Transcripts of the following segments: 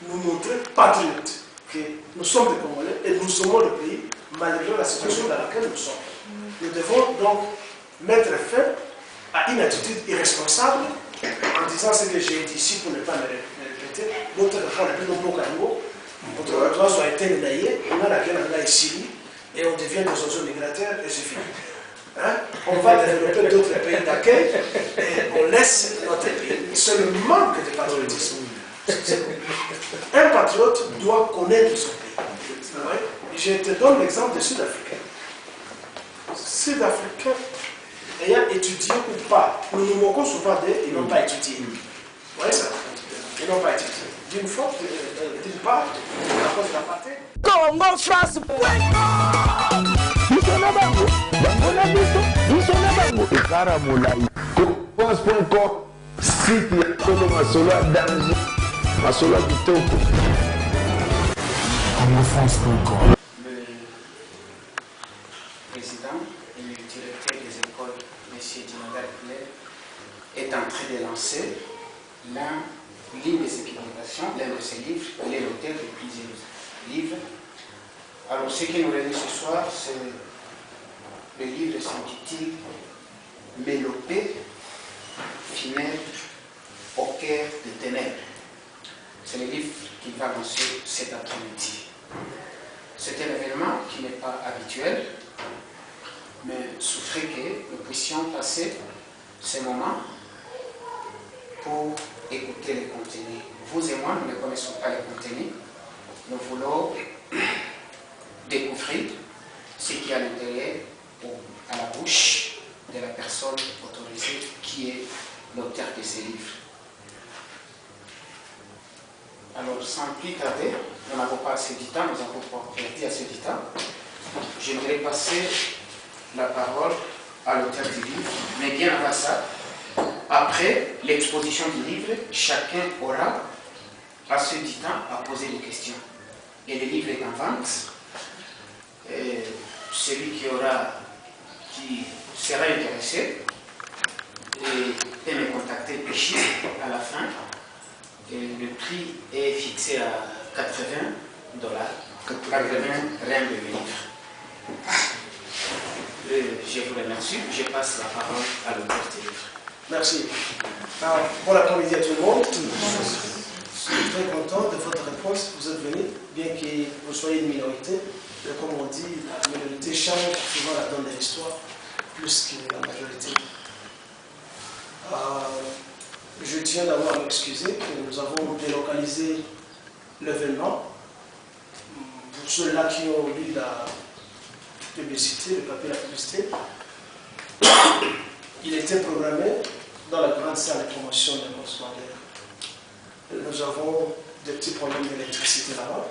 nous montrer patriotes, que nous sommes des Congolais et nous sommes le pays malgré la situation dans laquelle nous sommes. Nous devons donc mettre fin à une attitude irresponsable en disant ce que j'ai dit ici pour ne pas me répéter. Notre enfant n'a plus de beau canot, notre oiseau a été naillé, on a la gueule en ici et on devient des oiseaux migrateurs et c'est fini. Hein? On va développer d'autres pays d'accueil et on laisse notre pays. C'est le manque de patriotisme. Un patriote doit connaître son pays. Je te donne l'exemple des Sud-Africains. Sud-Africains ayant étudié ou pas, nous nous moquons souvent d'eux, ils n'ont pas étudié. Vous voyez ça? Ils n'ont pas étudié. D'une part, à cause de l'apartheid. Congo, France, Le président et le directeur des écoles, M. Dinadar Claire, est en train de lancer l'une de ses publications, l'un de ses livres. Il est l'auteur de plusieurs livres. Alors, ce qui nous réunit ce soir, c'est le livre s'intitule Mélopée, funèbre au cœur des ténèbres. C'est le livre qu'il va lancer cet après-midi. C'est un événement qui n'est pas habituel, mais souffrait que nous puissions passer ces moments pour écouter les contenus. Vous et moi, nous ne connaissons pas les contenus. Nous voulons découvrir ce qui est à l'intérieur ou à la bouche de la personne autorisée qui est l'auteur de ces livres. Alors, sans plus tarder, nous n'avons pas assez de temps, nous avons perdu assez de temps. J'aimerais passer la parole à l'auteur du livre, mais bien avant ça, après l'exposition du livre, chacun aura assez de temps à poser des questions. Et le livre est en vente. Et celui qui sera intéressé peut me contacter ici à la fin. Et le prix est fixé à 80 $, 80 rand le livre. Je vous remercie. Je passe la parole à l'auteur du livre. Merci. Bon après-midi à tout le monde. Je suis très content de votre réponse. Vous êtes venus, bien que vous soyez une minorité. Mais comme on dit, la minorité change souvent la donne de l'histoire, plus que la majorité. Je tiens d'abord à m'excuser que nous avons délocalisé l'événement. Pour ceux-là qui ont lu la publicité, le papier de la publicité, il était programmé dans la grande salle de promotion de notre secondaire. Nous avons des petits problèmes d'électricité là-bas.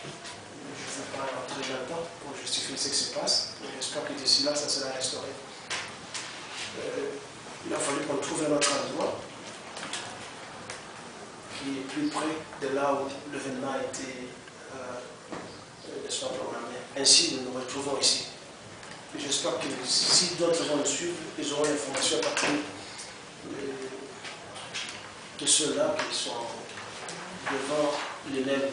Je ne vais pas rentrer là-dedans pour justifier ce qui se passe. J'espère que d'ici là, ça sera restauré. Il a fallu qu'on trouve un autre endroit qui est plus près de là où l'événement a été programmé. Ainsi, nous nous retrouvons ici. J'espère que si d'autres vont nous suivre, ils auront l'information à partir de ceux-là qui sont devant les mêmes.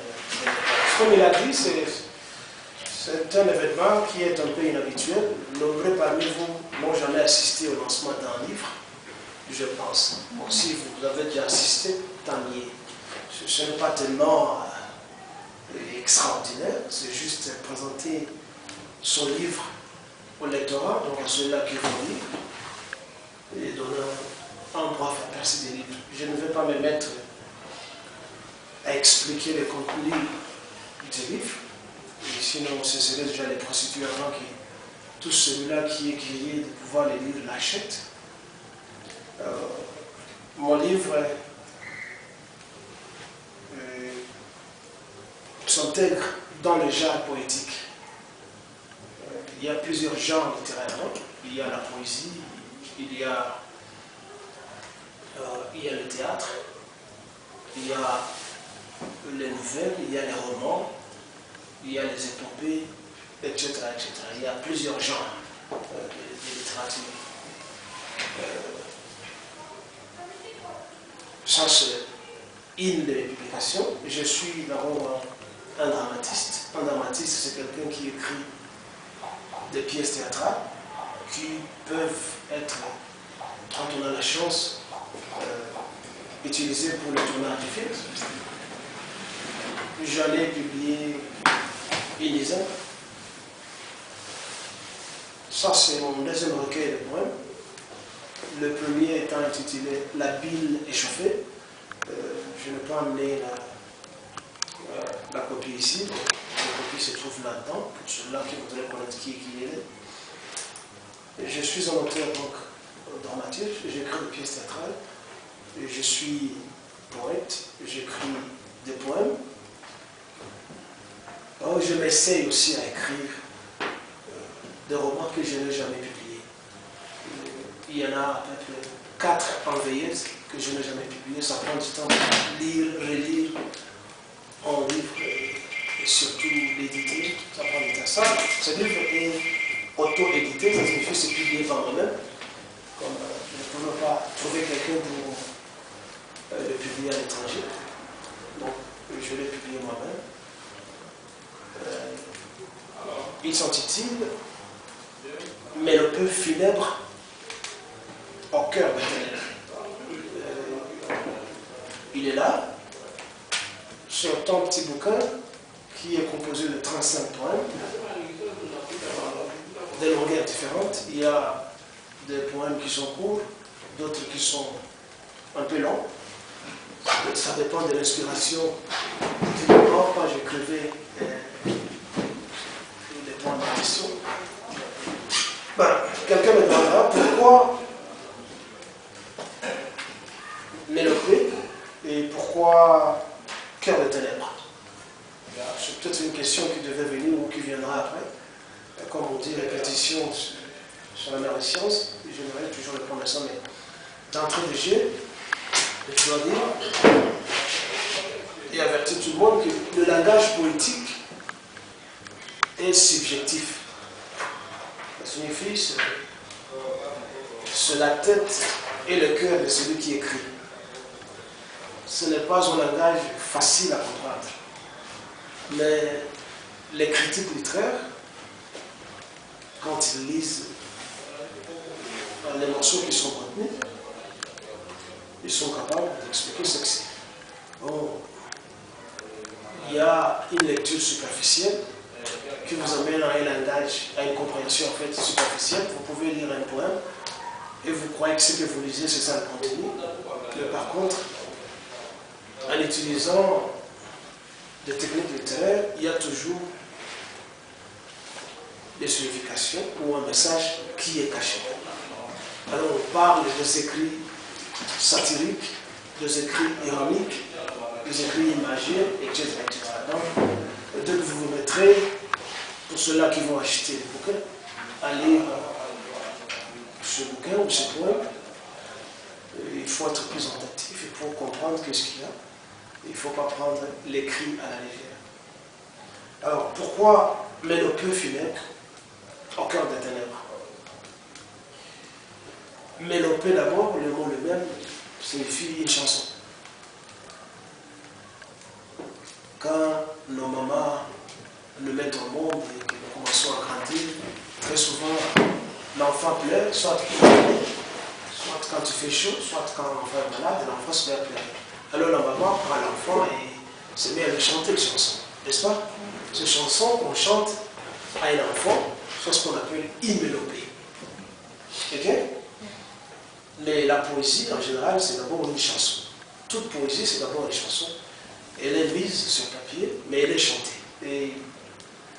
Comme il a dit, c'est un événement qui est un peu inhabituel. Nombreux parmi vous n'ont jamais assisté au lancement d'un livre, je pense. Bon, si vous avez déjà assisté, tant mieux. Ce n'est pas tellement extraordinaire, c'est juste présenter son livre au lectorat, donc à ceux-là qui vont lire, et donner un droit à percer des livres. Je ne vais pas me mettre à expliquer le contenu du livre, et sinon ce serait déjà les procédures avant que tout celui-là qui est grillé de pouvoir les lire l'achète. Mon livre s'intègre dans le genre poétique. Il y a plusieurs genres littéraires. Il y a la poésie, il y a le théâtre, il y a les nouvelles, il y a les romans, il y a les épopées, etc. etc. Il y a plusieurs genres de littérature. Ça, c'est une de mes publications. Je suis d'abord un dramatiste. Un dramatiste, c'est quelqu'un qui écrit des pièces théâtrales qui peuvent être, quand on a la chance, utilisées pour le tournage du film. J'en ai publié une dizaine. Ça, c'est mon deuxième recueil de poèmes. Le premier étant intitulé « La bile échauffée ». Je n'ai pas amené la copie ici. La copie se trouve là-dedans, pour ceux-là qui voudraient connaître qui il est. Je suis un auteur donc dramatique, j'écris des pièces théâtrales. Je suis poète, j'écris des poèmes. Alors, je m'essaye aussi à écrire des romans que je n'ai jamais publiés. Il y en a peut-être 4 en veilleuse que je n'ai jamais publiés. Ça prend du temps de lire, relire, en livre et surtout l'éditer. Ça prend du temps. Ça, ce livre est auto-édité, ça signifie c'est publié par moi-même. Comme je ne pouvais pas trouver quelqu'un pour le publier à l'étranger. Donc, je l'ai publié moi-même. Il s'intitule « Mais le peu funèbre au cœur de ténèbres ». Il est là, sur ton petit bouquin qui est composé de 35 poèmes, de longueurs différentes. Il y a des poèmes qui sont courts, d'autres qui sont un peu longs. Ça dépend de l'inspiration du moment. Quand j'écrivais des poèmes de question, quelqu'un me demandera pourquoi Mélopée et pourquoi Cœur de ténèbres. C'est peut-être une question qui devait venir ou qui viendra après. Comme on dit, répétition sur la mère des sciences. J'aimerais toujours répondre à ça, mais d'entrée de jeu, je dois dire et avertir tout le monde que le langage poétique est subjectif. Ça signifie c'est la tête et le cœur de celui qui écrit. Ce n'est pas un langage facile à comprendre. Mais les critiques littéraires, quand ils lisent les morceaux qui sont contenus, ils sont capables d'expliquer ce que c'est. Bon, il y a une lecture superficielle qui vous amène à un langage, à une compréhension en fait superficielle. Vous pouvez lire un poème et vous croyez que ce que vous lisez, c'est ça le contenu. Mais par contre, en utilisant des techniques littéraires, il y a toujours des significations ou un message qui est caché. Alors on parle des écrits satiriques, des écrits ironiques, des écrits imagés, etc. Donc, dès que vous vous mettrez, pour ceux-là qui vont acheter le bouquin, à lire ce bouquin ou ce poème, il faut être plus attentif, il faut comprendre ce qu'il y a. Il ne faut pas prendre l'écrit à la légère. Alors, pourquoi Mélopée funèbre au cœur des ténèbres? Mélopée d'abord, le mot lui-même signifie une chanson. Quand nos mamans nous mettent au monde et que nous commençons à grandir, très souvent l'enfant pleure, soit quand il fait chaud, soit quand l'enfant est malade, l'enfant se met à pleurer. Alors la maman prend l'enfant et se met à lui chanter une chanson, n'est-ce pas? Ces chansons qu'on chante à un enfant, c'est ce qu'on appelle une mélopée. Ok? Mais la poésie, en général, c'est d'abord une chanson. Toute poésie, c'est d'abord une chanson. Elle est mise sur papier, mais elle est chantée. Et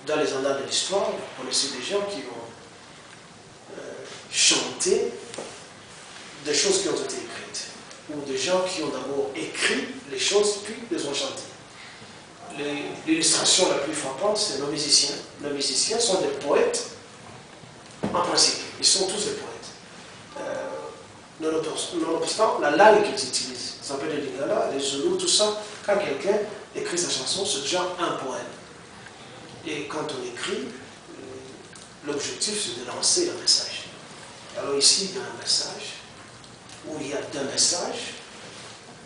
dans les annales de l'histoire, vous connaissez des gens qui ont chanté des choses qui ont été écrites. Ou des gens qui ont d'abord écrit les choses, puis les ont chantées. L'illustration la plus frappante, c'est nos musiciens. Nos musiciens sont des poètes, en principe. Ils sont tous des poètes. Nonobstant la langue qu'ils utilisent, ça s'appelle les lingala, les zoulous, tout ça, quand quelqu'un écrit sa chanson, c'est déjà un poème. Et quand on écrit, l'objectif c'est de lancer un message. Alors ici, il y a un message, où il y a deux messages,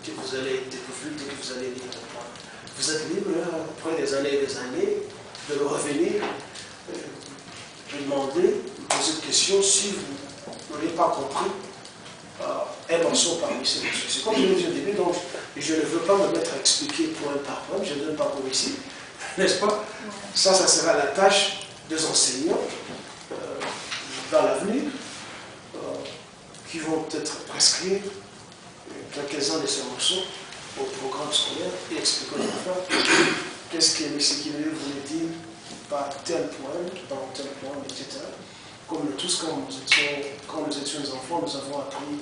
que vous allez découvrir, que vous allez lire. Vous êtes libre, après des années et des années, de revenir, de demander, de poser des questions si vous n'auriez pas compris un morceau parmi ces morceaux. C'est comme je l'ai dit au début, donc je ne veux pas me mettre à expliquer point par point, je ne donne pas comme ici, n'est-ce pas? Ça sera la tâche des enseignants dans l'avenir qui vont peut-être prescrire quelques-uns de ces morceaux au programme scolaire et expliquer aux enfants qu'est-ce que M. Kiné voulait dire par tel poème, dans tel poème, etc. Comme nous tous, quand nous étions enfants, nous avons appris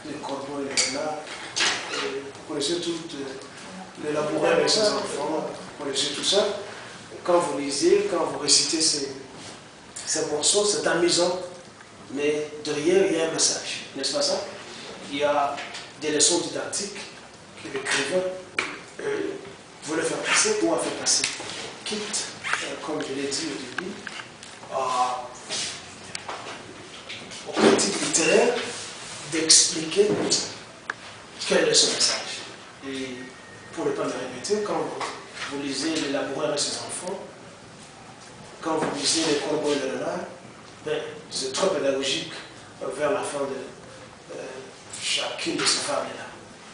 les corbeaux et les renards. Vous connaissez tout les laboureurs avec ses enfants, vous connaissez tout ça. Quand vous lisez, quand vous récitez ces morceaux, c'est amusant, mais derrière, il y a un message, n'est-ce pas ça? Il y a des leçons didactiques que l'écrivain voulait faire passer ou a fait passer. Quitte, comme je l'ai dit au début, aux critiques littéraires d'expliquer quel est ce message. Et pour ne pas me répéter, quand vous lisez Les laboureurs et ses enfants, quand vous lisez Les corbeaux et les renards, ben, c'est trop pédagogique vers la fin de chacune de ces fables-là.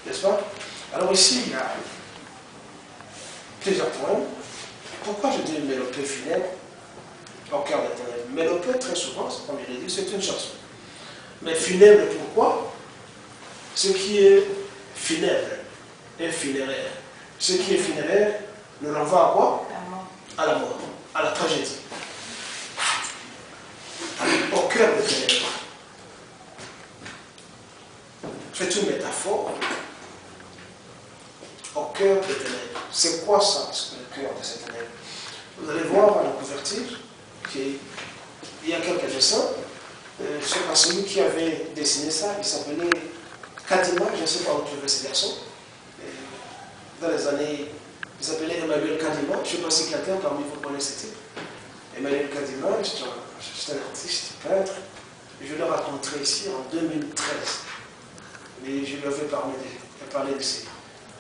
N'est-ce pas? Alors ici, il y a plusieurs poèmes. Pourquoi je dis mélopée funèbre au cœur des ténèbres? Mélopée, très souvent, comme je l'ai dit, c'est une chanson. Mais funèbre, pourquoi? Ce qui est funèbre est funéraire. Ce qui est funéraire nous renvoie à quoi? À la mort, à la tragédie. Au cœur des ténèbres. C'est une métaphore. Au cœur des ténèbres. C'est quoi ça, le cœur de ces ténèbres? Vous allez voir à la couverture qu'il y a quelques dessins. Ce n'est pas celui qui avait dessiné ça, il s'appelait Kadima, je ne sais pas où trouver ce garçon. Dans les années, il s'appelait Emmanuel Kadima, je ne sais pas si quelqu'un parmi vous connaît ce type. Emmanuel Kadima, c'est un artiste, peintre. Je l'ai rencontré ici en 2013. Mais je lui avais parlé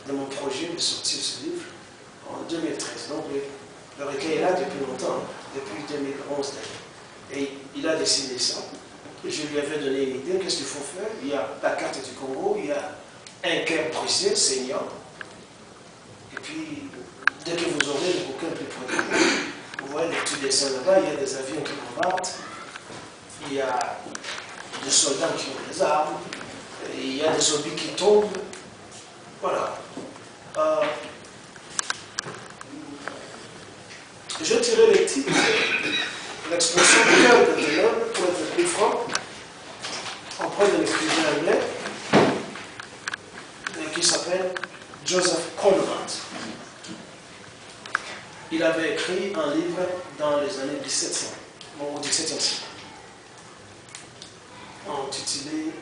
de mon projet de sortir ce livre en 2013. Donc le recueil est là depuis longtemps, depuis 2011 d'ailleurs. Et il a dessiné ça. Et je lui avais donné une idée, qu'est-ce qu'il faut faire? Il y a la carte du Congo, il y a un cœur brisé, saignant. Et puis, dès que vous aurez le bouquin plus près de vous, vous voyez les petits dessins là-bas, il y a des avions qui combattent, il y a des soldats qui ont des armes, il y a des zombies qui tombent. Voilà. Je tirais les titres, l'expression cœur de ténèbres, pour être plus franc, auprès d'un écrivain anglais qui s'appelle Joseph Conrad. Il avait écrit un livre dans les années 1700, au XVIIe siècle, intitulé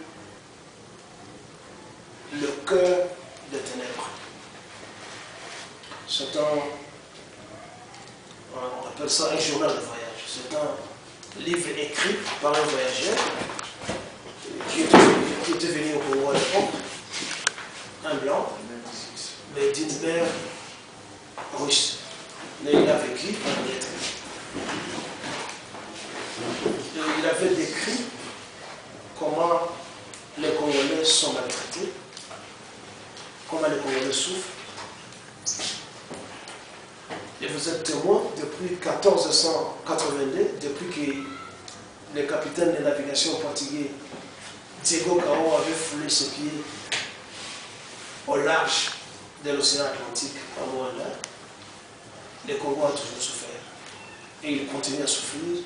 Le cœur des ténèbres. C'est on appelle ça un journal de voyage. C'est un livre écrit par un voyageur qui était venu au Congo à l'époque, un blanc, mais d'une mère russe. Mais il a vécu en Angleterre. Il avait décrit comment les Congolais sont maltraités, comment les Congolais souffrent. Et vous êtes témoin depuis 1482, depuis que le capitaine de navigation portugais Diego Cao avait foulé ses pieds au large de l'océan Atlantique en Rwanda. Le Congo a toujours souffert. Et il continue à souffrir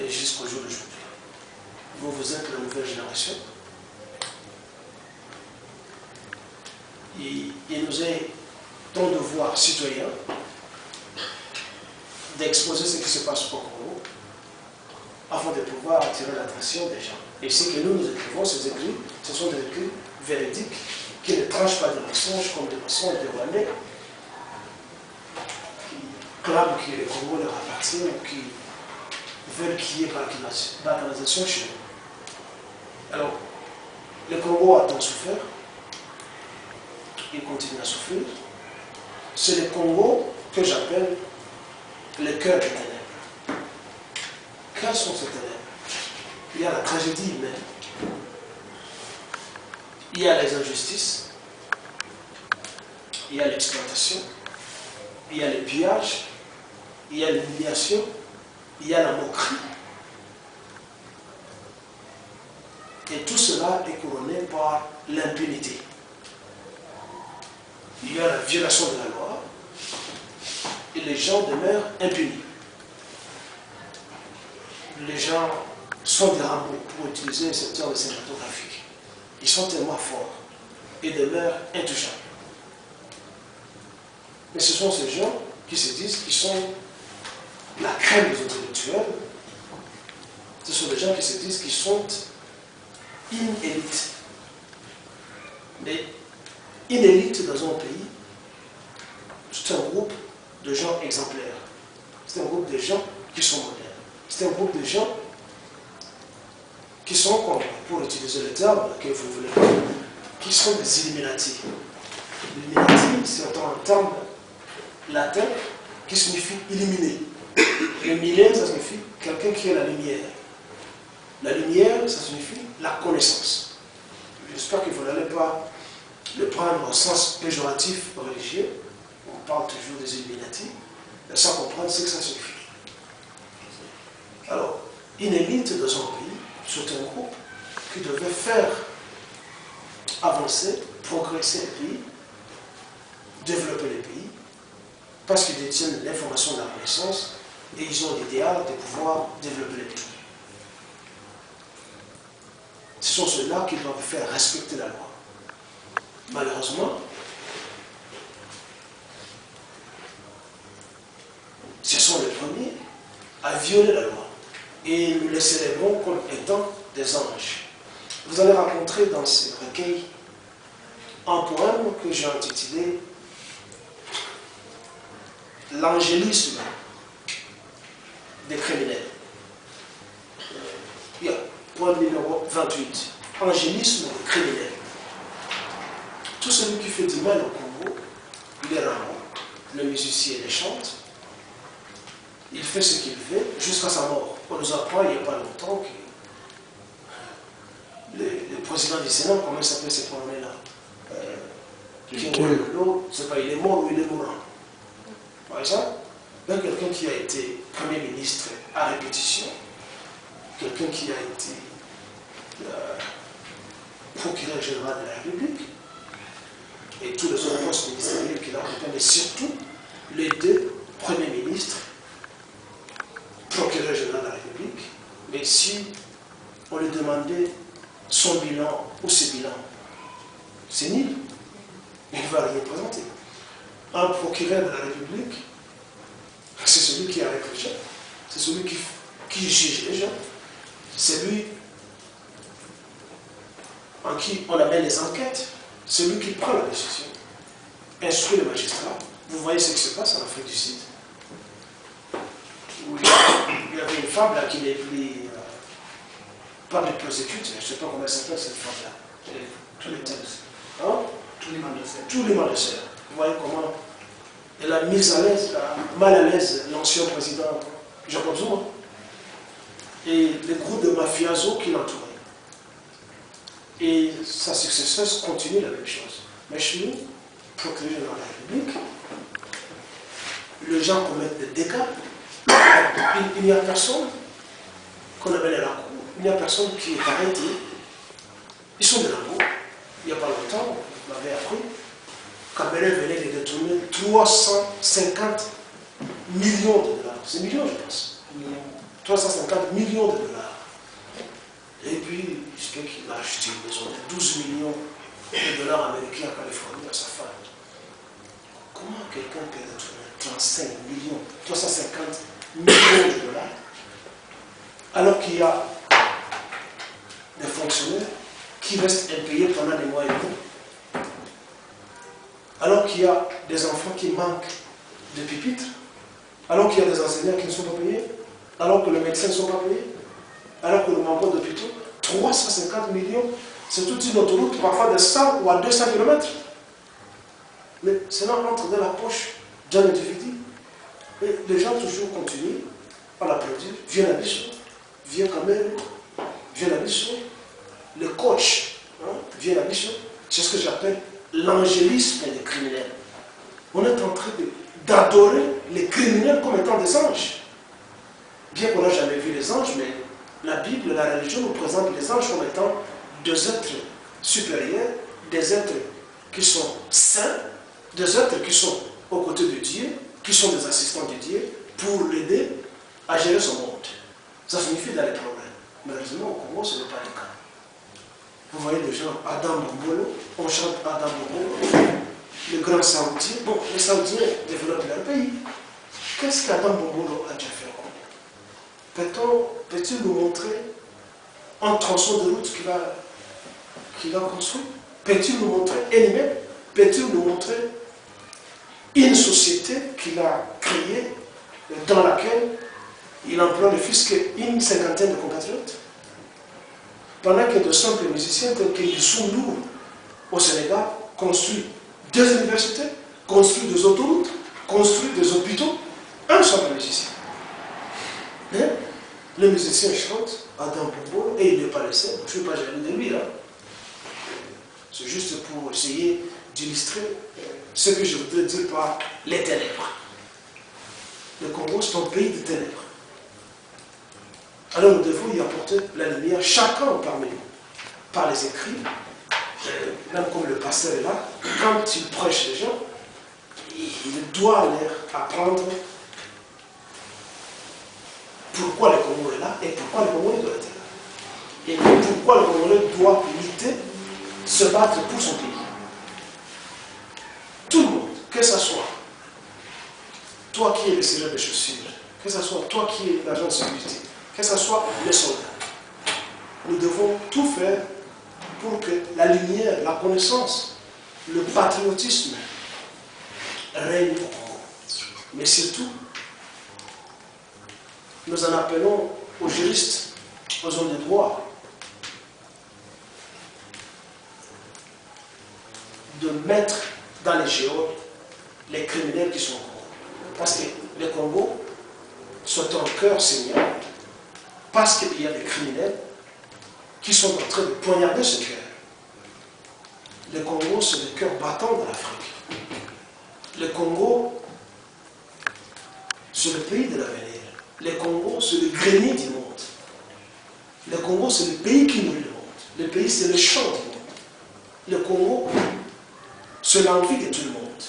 jusqu'au jour d'aujourd'hui. Vous êtes la nouvelle génération. Il nous est ton devoir citoyen d'exposer ce qui se passe au Congo afin de pouvoir attirer l'attention des gens. Et ce que nous écrivons, ces écrits, ce sont des écrits véridiques qui ne tranchent pas de mensonges comme des mensonges des Rwandais qui clament que le Congo leur appartient ou qui veulent qu'il y ait balkanisation chez nous. Alors, le Congo a tant souffert, ils continuent à souffrir. C'est le Congo que j'appelle le cœur des ténèbres. Quelles sont ces ténèbres? Il y a la tragédie humaine, il y a les injustices, il y a l'exploitation, il y a le pillage, il y a l'humiliation, il y a la moquerie. Et tout cela est couronné par l'impunité. Il y a la violation de la loi et les gens demeurent impunis. Les gens sont des rameaux, pour utiliser ce terme cinématographique. Ils sont tellement forts et demeurent intouchables. Mais ce sont ces gens qui se disent qu'ils sont la crème des intellectuels. Ce sont des gens qui se disent qu'ils sont une élite. Mais une élite dans un pays, c'est un groupe de gens exemplaires. C'est un groupe de gens qui sont modernes. C'est un groupe de gens qui sont, comme, pour utiliser le terme que vous voulez, qui sont des Illuminati. Illuminati, c'est un terme latin qui signifie illuminer. Illuminer, ça signifie quelqu'un qui a la lumière. La lumière, ça signifie la connaissance. J'espère que vous n'allez pas le prendre au sens péjoratif religieux. On parle toujours des Illuminati, mais sans comprendre ce que ça signifie. Alors, une élite dans un pays, c'est un groupe qui devait faire avancer, progresser le pays, développer le pays, parce qu'ils détiennent l'information de la connaissance et ils ont l'idéal de pouvoir développer le pays. Ce sont ceux-là qui doivent faire respecter la loi. Malheureusement, ce sont les premiers à violer la loi. Et nous les célébrons comme étant des anges. Vous allez rencontrer dans ce recueil un poème que j'ai intitulé « L'angélisme des criminels ». Il y a poème numéro 28. « Angélisme des criminels ». Tout celui qui fait du mal au Congo, il est rarement. Le musicien les chante. Il fait ce qu'il veut jusqu'à sa mort. On nous apprend il n'y a pas longtemps que le président du Sénat, comment il s'appelle ce problème-là, c'est pas il est mort ou il est mourant. Par exemple, quelqu'un qui a été Premier ministre à répétition, quelqu'un qui a été procureur général de la République, et tous les autres postes ministériels qu'il a occupés, mais surtout les deux premiers ministres, procureur général de la République, mais si on lui demandait son bilan ou ses bilans, c'est nul. Il ne va rien présenter. Un procureur de la République, c'est celui qui arrête les gens, c'est celui qui juge les gens, c'est lui en qui on amène les enquêtes, c'est lui qui prend la décision, instruit les magistrats. Vous voyez ce qui se passe en Afrique du Sud. Où il y avait une femme là qui n'est plus public prosecutor, je ne sais pas comment elle s'appelle cette femme-là. Tous les textes. Hein? Tous les mandataires. Vous voyez comment elle a mis à l'aise, mal à l'aise l'ancien président Jacob Zuma et les groupes de mafiosos qui l'entouraient. Et sa successeuse continue la même chose. Mais chez nous, procureur dans la République, les gens commettent des dégâts. Il n'y a personne qu'on appelle à la cour. Il n'y a personne qui est arrêté. Ils sont de la cour. Il n'y a pas longtemps, on m'avait appris, Cameroun venait de détourner 350 millions de dollars. C'est millions, je pense. 350 millions de dollars. Et puis, je sais qu'il a acheté une maison de 12 millions de dollars américains en Californie à sa femme. Comment quelqu'un peut détourner 35 millions, 350 millions de dollars, alors qu'il y a des fonctionnaires qui restent impayés pendant des mois et demi, alors qu'il y a des enfants qui manquent de pupitres, alors qu'il y a des enseignants qui ne sont pas payés, alors que les médecins ne sont pas payés, alors que nous manquons d'hôpitaux. 350 millions, c'est toute une autoroute, parfois de 100 ou à 200 km. Mais cela entre dans la poche d'un individu. Et les gens toujours continuent à l'applaudir. Viens à Bissau, viens Cameroun, viens à Bissau. Le coach, viens à Bissau. C'est ce que j'appelle l'angélisme des criminels. On est en train d'adorer les criminels comme étant des anges. Bien qu'on n'a jamais vu les anges, mais la Bible, la religion nous présente les anges comme étant des êtres supérieurs, des êtres qui sont saints, des êtres qui sont aux côtés de Dieu, qui sont des assistants de Dieu, pour l'aider à gérer son monde. Ça signifie dans les problèmes. Malheureusement, au Congo, ce n'est pas le cas. Vous voyez les gens, Adam Bombolo, on chante Adam Bombolo, le grand Saoudien. Bon, les Saoudiens développent leur pays. Qu'est-ce qu'Adam Bombolo a déjà fait au Congo? Peut-il nous montrer un tronçon de route qu'il a construit? Peut-il nous montrer un immeuble? Peut-il nous montrer une société qu'il a créée dans laquelle il emploie le fisc une cinquantaine de compatriotes? Pendant que de simples musiciens tels que Youssou au Sénégal construisent des universités, construisent des autoroutes, construisent des hôpitaux, un simple musicien. Mais le musicien chante Adam Bombolo et il n'est pas le seul. Je ne suis pas jaloux de lui. C'est juste pour essayer d'illustrer ce que je voudrais dire par les ténèbres. Le Congo, c'est un pays de ténèbres. Alors nous devons y apporter la lumière, chacun parmi nous, par les écrits, même comme le pasteur est là, quand il prêche les gens, il doit leur apprendre pourquoi le Congo est là et pourquoi le Congo doit être là. Et pourquoi le Congolais doit lutter, se battre pour son pays. Tout le monde, que ce soit toi qui es le serreur de chaussures, que ce soit toi qui es l'agent de sécurité, que ce soit les soldats, nous devons tout faire pour que la lumière, la connaissance, le patriotisme règne au Congo. Mais surtout, nous en appelons aux juristes, aux hommes de droit, de mettre dans les géodes les criminels qui sont au Congo. Parce que le Congo, c'est un cœur saignant, parce qu'il y a des criminels qui sont en train de poignarder ce cœur. Le Congo, c'est le cœur battant de l'Afrique. Le Congo, c'est le pays de l'avenir. Le Congo, c'est le grenier du monde. Le Congo, c'est le pays qui nourrit le monde. Le pays, c'est le champ du monde. Le Congo, c'est l'envie de tout le monde.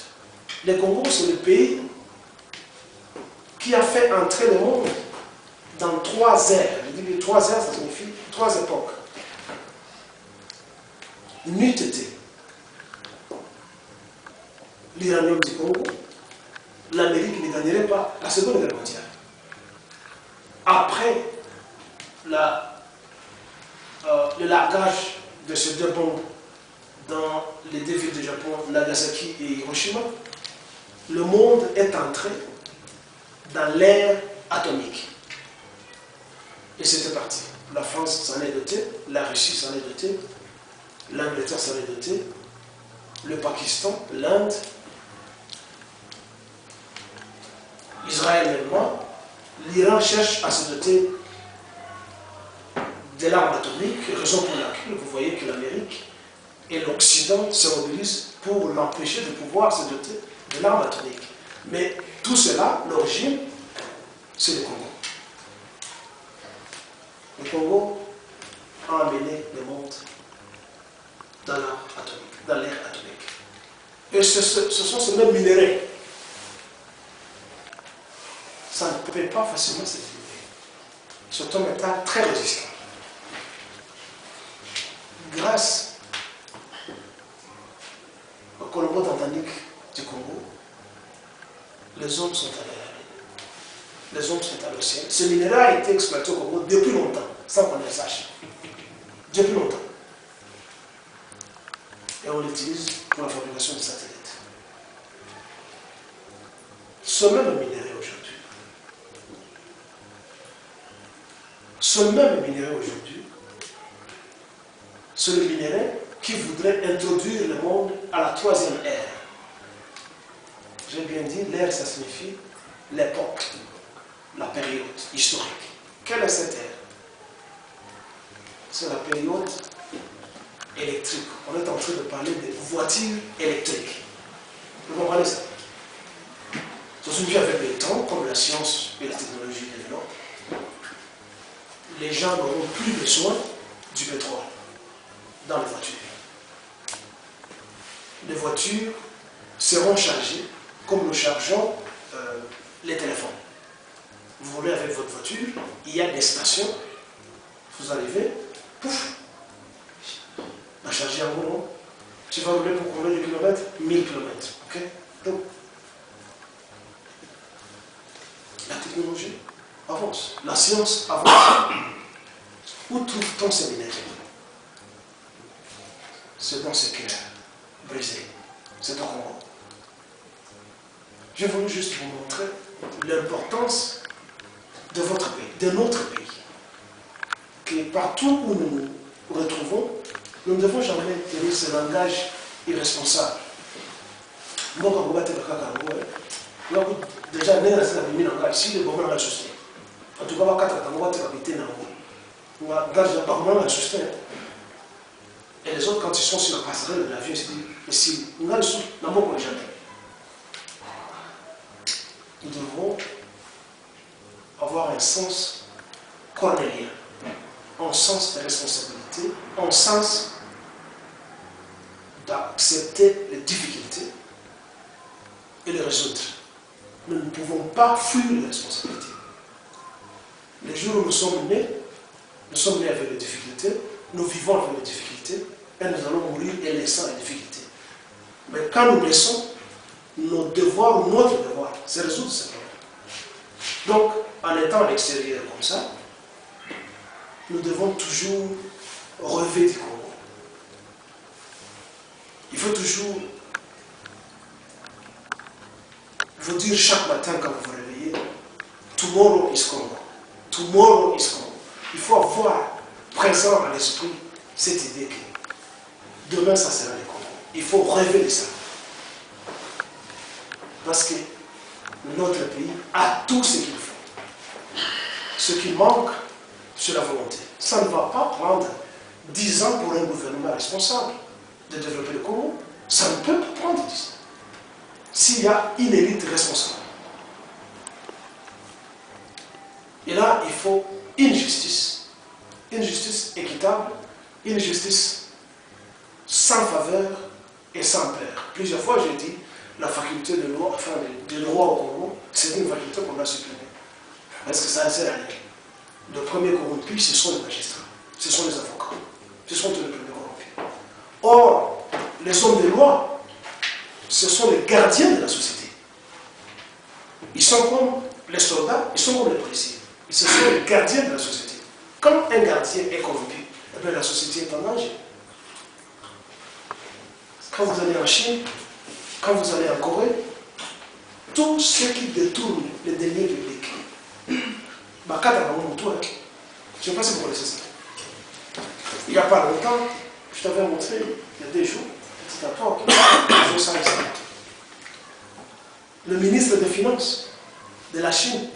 Le Congo, c'est le pays qui a fait entrer le monde dans 3 ères. Je dis que 3 ères, ça signifie 3 époques. N'eût été l'uranium du Congo, l'Amérique ne gagnerait pas la Seconde Guerre mondiale. Après le largage de ces 2 bombes dans les 2 villes du Japon, Nagasaki et Hiroshima, le monde est entré dans l'ère atomique. Et c'était parti. La France s'en est dotée, la Russie s'en est dotée, l'Angleterre s'en est dotée, le Pakistan, l'Inde, Israël également. L'Iran cherche à se doter de l'arme atomique, raison pour laquelle vous voyez que l'Amérique et l'Occident se mobilisent pour l'empêcher de pouvoir se doter de l'arme atomique. Mais tout cela, l'origine, c'est le Congo. Le Congo a amené le monde dans l'ère atomique. Et ce sont ces mêmes minéraux. Ça ne peut pas facilement s'éliminer. C'est un métal très résistant. Grâce au colombo tantanique du Congo, les hommes sont allés à la mine. Les hommes sont allés au ciel. Ce minéral a été exploité au Congo depuis longtemps, sans qu'on le sache. Depuis longtemps. Et on l'utilise pour la fabrication de satellites. Ce même minéral aujourd'hui, c'est le minéral qui voudrait introduire le monde à la 3e ère. j'ai bien dit, l'ère, ça signifie l'époque, la période historique. Quelle est cette ère? C'est la période électrique. On est en train de parler de voitures électriques. Vous comprenez ça? Ça signifie avec le temps, comme la science et la technologie développent, les gens n'auront plus besoin du pétrole dans les voitures. Les voitures seront chargées comme nous chargeons les téléphones. Vous roulez avec votre voiture, il y a des stations, vous arrivez, pouf, la charger en roulant. Tu vas rouler pour combien de kilomètres? 1000 kilomètres. Ok? Donc, la technologie avance, la science avance. Où trouve-t-on ces minéraux? C'est dans ces cœurs brisés. C'est au Congo. J'ai voulu juste vous montrer l'importance de votre pays, de notre pays. Que partout où nous nous retrouvons, nous ne devons jamais tenir ce langage irresponsable. Moi, quand vous battez le caca, déjà, si le gouvernement l'a soutenu, en tout cas, on va capiter dans le et les autres, quand ils sont sur la passerelle de l'avion, ils se disent, mais si on a le sou, on n'a pas jamais. Nous devons avoir un sens cornélien, un sens de responsabilité, un sens d'accepter les difficultés et les résoudre. Nous ne pouvons pas fuir les responsabilités. Les jours où nous sommes nés avec les difficultés, nous vivons avec les difficultés et nous allons mourir et laissant les difficultés. Mais quand nous laissons, notre devoir, c'est résoudre ces problèmes. Donc, en étant à l'extérieur comme ça, nous devons toujours relever du Congo. Il faut toujours vous dire chaque matin quand vous vous réveillez, tomorrow is Congo. Tomorrow is Congo. Il faut avoir présent à l'esprit cette idée que demain ça sera le Congo. Il faut rêver de ça. Parce que notre pays a tout ce qu'il faut. Ce qui manque, c'est la volonté. Ça ne va pas prendre 10 ans pour un gouvernement responsable de développer le Congo. Ça ne peut pas prendre 10 ans. S'il y a une élite responsable. Et là, il faut une justice équitable, une justice sans faveur et sans peur. Plusieurs fois, j'ai dit, la faculté de loi, enfin, de droit au Congo, c'est une faculté qu'on a supprimée. Parce que ça sert à rien. Le premier corrompu, ce sont les magistrats, ce sont les avocats, ce sont tous les premiers corrompus. Or, les hommes de loi, ce sont les gardiens de la société. Ils sont comme les soldats, ils sont comme les policiers. Ce sont les gardiens de la société. Quand un gardien est corrompu, eh bien, la société est en danger. Quand vous allez en Chine, quand vous allez en Corée, tous ceux qui détournent les deniers publics, je ne sais pas si vous connaissez ça. Il n'y a pas longtemps, je t'avais montré, il y a des jours, c'est à toi, le ministre des Finances de la Chine,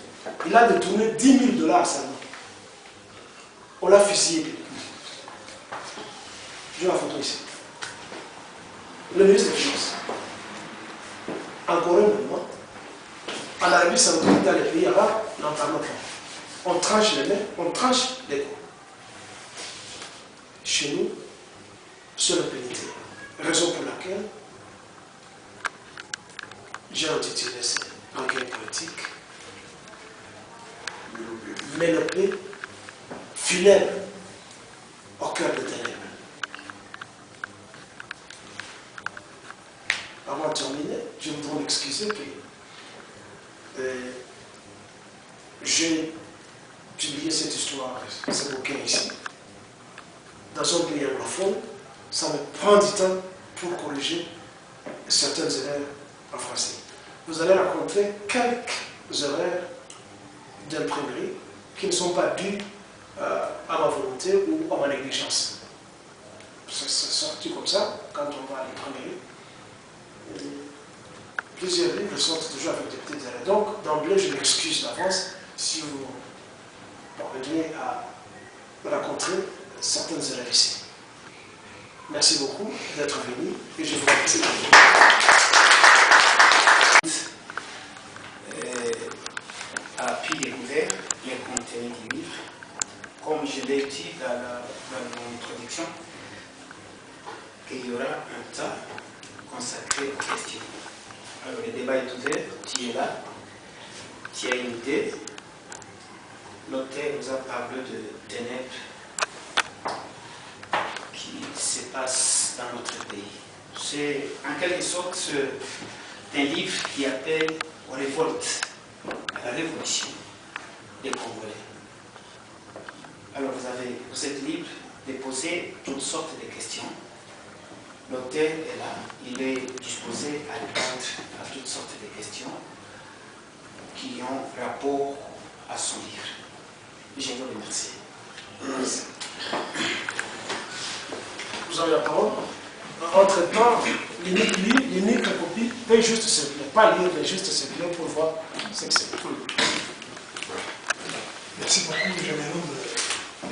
il a détourné 10 000 $ seulement. On l'a fusillé. J'ai la photo ici. Le ministre des Finances. Encore un moment, en Arabie Saoudite, dans les pays arabes, l'enterrement. On tranche les mains, on tranche les coups. Chez nous, c'est l'impunité. Raison pour laquelle j'ai intitulé ce recueil politique Mélopée funèbre au cœur des ténèbres. Avant de terminer, je voudrais m'excuser que j'ai publié cette histoire, ce bouquin ici, dans un pays anglophone. Ça me prend du temps pour corriger certaines erreurs en français. Vous allez rencontrer quelques erreurs d'imprimerie qui ne sont pas dues à ma volonté ou à ma négligence. C'est sorti comme ça quand on va à l'imprimerie. plusieurs livres sont toujours avec des petites erreurs. Donc, d'emblée, je m'excuse d'avance si vous parvenez à rencontrer certaines erreurs ici. Merci beaucoup d'être venu et je vous remercie. A pu découvrir les contenus du livre. Comme je l'ai dit dans mon introduction, qu'il y aura un temps consacré aux questions. Alors le débat est ouvert, tu es là, tu as une idée. L'auteur nous a parlé de ténèbres qui se passent dans notre pays. C'est en quelque sorte un livre qui appelle aux révoltes, à la révolution des Congolais. Alors vous êtes libre de poser toutes sortes de questions. L'auteur est là, il est disposé à répondre à toutes sortes de questions qui ont rapport à son livre. Je vous remercie. Merci. Vous avez la parole. Entre-temps, l'unique copie peut juste se plaire, pas lire, mais juste se plaire pour voir ce que c'est. Merci beaucoup, je me nomme M.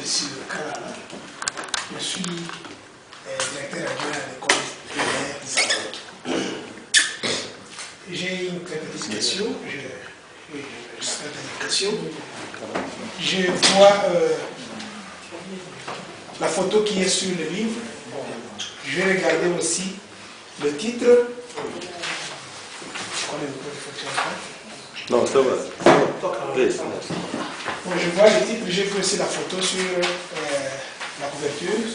Kalala. Je suis directeur adjoint à l'école primaire d'Isabelle. J'ai une très petite question. Je vois la photo qui est sur le livre. Je vais regarder aussi le titre. Non, ça va. Bon, je vois le titre, j'ai vu aussi la photo sur la couverture.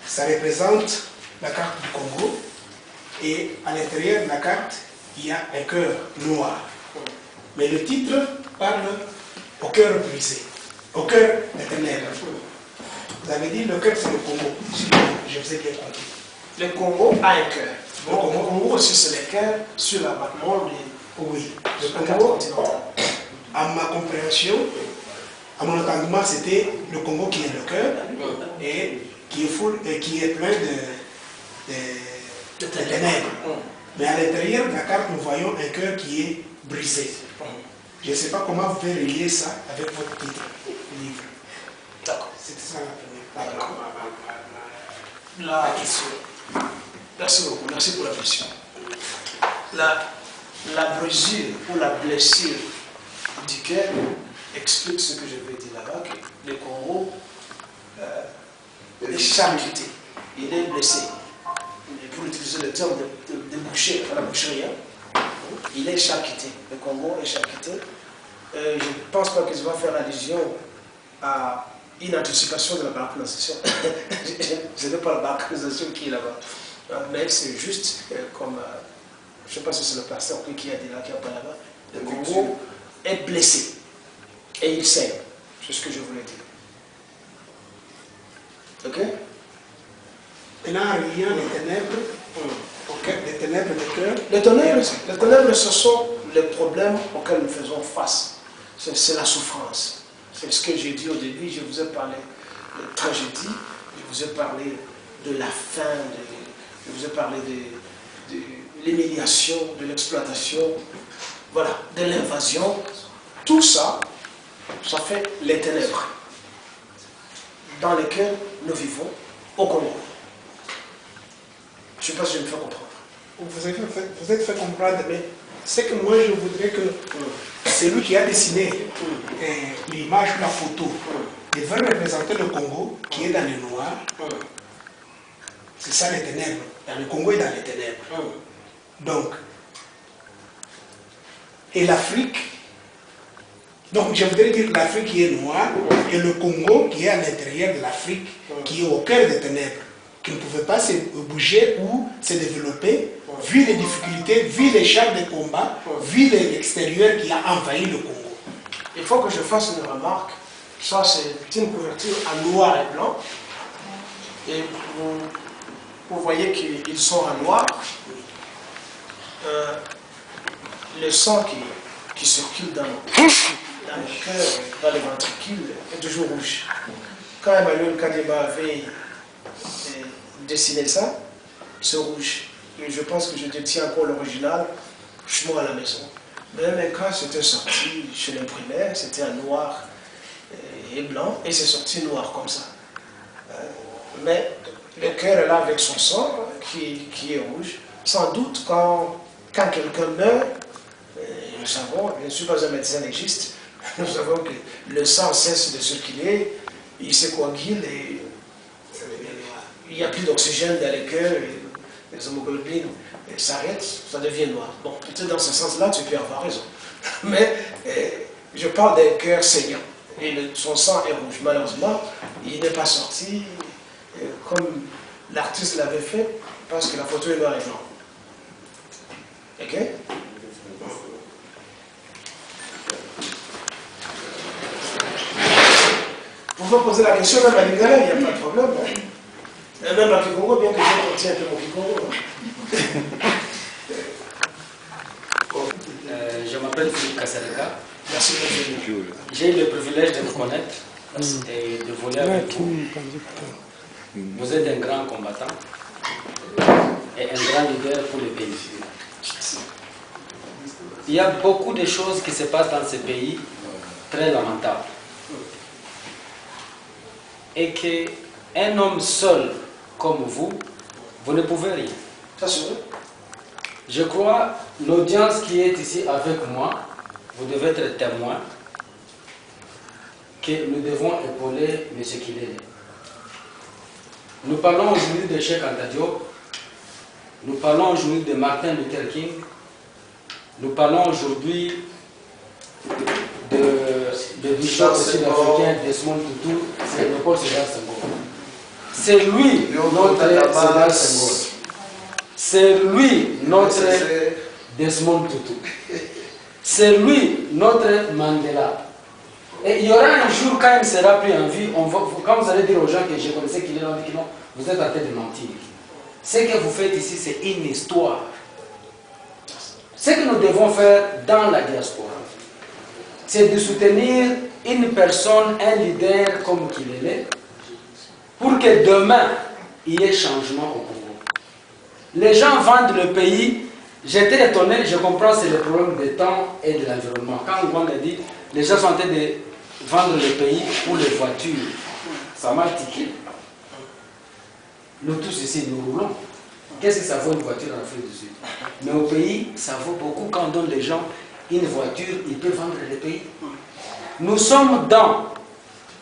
Ça représente la carte du Congo. Et à l'intérieur de la carte, il y a un cœur noir. Mais le titre parle au cœur brisé, au cœur des ténèbres. Vous avez dit le cœur c'est le Congo, si je vous ai bien compris. Le Congo a un cœur. Le Congo aussi c'est le cœur sur l'abattement des... Oui, le Congo, à ma compréhension, à mon entendement, c'était le Congo qui est le cœur et qui est plein de ténèbres. Mais à l'intérieur de la carte, nous voyons un cœur qui est brisé. Je ne sais pas comment vous pouvez relier ça avec votre titre, livre. D'accord. C'était ça la première La question. Merci beaucoup, merci pour la question. La brisure ou la blessure du cœur explique ce que je vais dire là-bas, que le Congo est charcuté, il est blessé. Et pour utiliser le terme de boucher, à la boucherie, hein, il est charcuté. Le Congo est charcuté. Je ne pense pas que je vais faire allusion à une anticipation de la balkanisation. Je n'ai pas la balkanisation qui est là-bas. Mais c'est juste comme, je ne sais pas si c'est le pasteur qui a dit là, qui a pas là-bas, le Congo est blessé et il saigne. C'est ce que je voulais dire. Ok? Maintenant, il y a les ténèbres, les ténèbres du cœur. Les ténèbres, ce sont les problèmes auxquels nous faisons face. C'est la souffrance. C'est ce que j'ai dit au début. Je vous ai parlé de tragédie, je vous ai parlé de la faim, je vous ai parlé de l'humiliation, de l'exploitation, voilà, de l'invasion. Tout ça, ça fait les ténèbres dans lesquelles nous vivons au Congo. Je ne sais pas si je me fais comprendre. Vous êtes fait comprendre, mais c'est que moi je voudrais que celui qui a dessiné l'image ou la photo devrait représenter le Congo qui est dans le noir. C'est ça les ténèbres. Dans le Congo est dans les ténèbres. Donc, et l'Afrique, donc je voudrais dire l'Afrique qui est noire et le Congo qui est à l'intérieur de l'Afrique, qui est au cœur des ténèbres, qui ne pouvait pas se bouger ou se développer, vu les difficultés, vu les chars de combat, vu l'extérieur qui a envahi le Congo. Il faut que je fasse une remarque. Ça, c'est une couverture en noir et blanc. Et vous voyez qu'ils sont en noir. Le sang qui circule dans le cœur, dans les ventricules, est toujours rouge. Quand Emmanuel Kadeba avait dessiné ça, c'est rouge. Et je pense que je détiens encore l'original. chez moi à la maison. Mais quand c'était sorti chez l'imprimaire, c'était en noir et blanc, et c'est sorti noir comme ça. Mais le cœur est là avec son sang qui est rouge. Sans doute, quand quelqu'un meurt, nous savons, je ne suis pas un médecin légiste, nous savons que le sang cesse de circuler, il se coagule et il n'y a plus d'oxygène dans le cœur, les hémoglobines s'arrêtent, ça devient noir. Bon, peut-être dans ce sens-là, tu peux avoir raison. Mais je parle d'un cœur saignant. Et son sang est rouge. Malheureusement, il n'est pas sorti comme l'artiste l'avait fait, parce que la photo est noire et blanc. Ok? Vous pouvez poser la question même à l'Ingala, il n'y a pas de problème. Hein? Et même à Kikongo, bien que je contienne un peu mon Kikongo. Je m'appelle Philippe Kassereka. Merci beaucoup. J'ai eu le privilège de vous connaître et de voler avec vous. Vous êtes un grand combattant et un grand leader pour le pays. Il y a beaucoup de choses qui se passent dans ce pays très lamentables. Et qu'un homme seul comme vous ne pouvez rien. Ça c'est vrai. Je crois, l'audience qui est ici avec moi, vous devez être témoin que nous devons épauler M. Kilele. Nous parlons aujourd'hui de Cheikh Anta Diop, nous parlons aujourd'hui de Martin Luther King, nous parlons aujourd'hui de bishop sud-africain Desmond Tutu, c'est Léopold Sédar Senghor. C'est lui notre Sédar Senghor. C'est lui notre Desmond Tutu. C'est lui notre Mandela. Et il y aura un jour, quand il sera plus en vie, quand vous allez dire aux gens que je connaissais qu'il est là, on dit que non, vous êtes en train de mentir. Ce que vous faites ici, c'est une histoire. Ce que nous devons faire dans la diaspora, c'est de soutenir une personne, un leader comme Kilele, pour que demain, il y ait changement au Congo. Les gens vendent le pays. J'étais étonné, je comprends, c'est le problème du temps et de l'environnement. Quand on a dit, les gens sont en train de vendre le pays pour les voitures. Ça m'a tiqué. Nous tous ici, nous roulons. Qu'est-ce que ça vaut une voiture en Afrique du Sud? Mais au pays, ça vaut beaucoup. Quand on donne les gens une voiture, ils peuvent vendre le pays. Nous sommes dans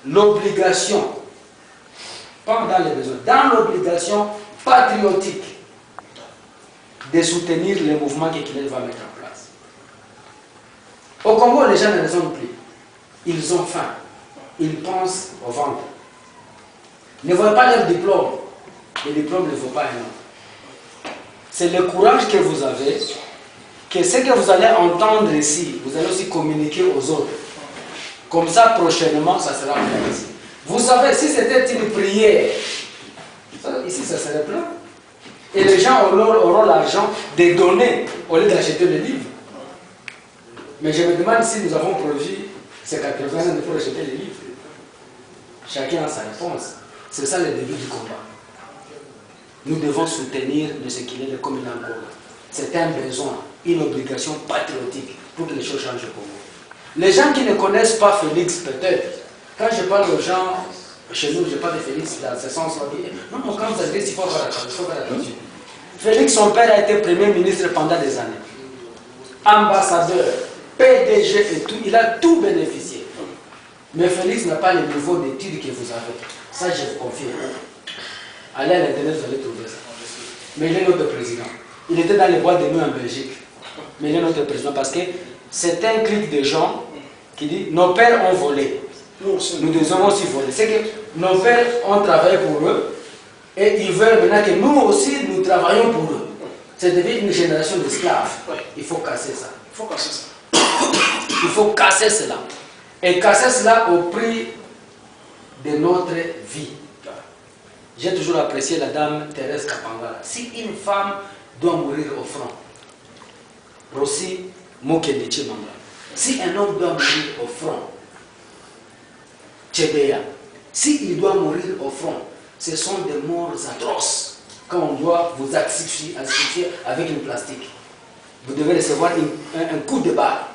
l'obligation, pas dans les besoins, dans l'obligation patriotique de soutenir les mouvements que Kilele va mettre en place. Au Congo, les gens ne raisonnent plus. Ils ont faim. Ils pensent au ventre. Ne voyez pas leur diplôme. Le diplôme ne vaut pas un nom. C'est le courage que vous avez, que ce que vous allez entendre ici, vous allez aussi communiquer aux autres. Comme ça, prochainement, ça sera plein ici. Vous savez, si c'était une prière, ici, ça serait plein. Et les gens auront l'argent de donner au lieu d'acheter le livre. Mais je me demande si nous avons prévu ces 80 ans pour acheter les livres. Chacun a sa réponse. C'est ça le début du combat. Nous devons soutenir de ce qu'il est comme il est encore. C'est un besoin, une obligation patriotique pour que les choses changent au Congo. Les gens qui ne connaissent pas Félix, peut-être, quand je parle aux gens, chez nous, je parle de Félix dans ce sens-là. Non, quand vous avez dit, il faut faire attention. Félix, son père a été Premier ministre pendant des années. Ambassadeur, PDG et tout, il a tout bénéficié. Mais Félix n'a pas le niveau d'études que vous avez. Ça, je vous confirme. Allez à l'internet, vous allez trouver ça. Mais il est notre président. Il était dans les boîtes de nuit en Belgique. Mais il est notre président parce que c'est un clic de gens qui dit nos pères ont volé. Nous devons aussi voler. C'est que nos pères ont travaillé pour eux et ils veulent maintenant que nous aussi nous travaillons pour eux. C'est devenu une génération d'esclaves. Il faut casser ça. Il faut casser ça. Il faut casser cela. Et casser cela au prix de notre vie. J'ai toujours apprécié la dame Thérèse Kapangala. Si une femme doit mourir au front, Rossi Mokediche Manga. Si un homme doit mourir au front, Tchebeya. S'il doit mourir au front, ce sont des morts atroces. Quand on doit vous asphyxier avec une plastique. vous devez recevoir un coup de barre.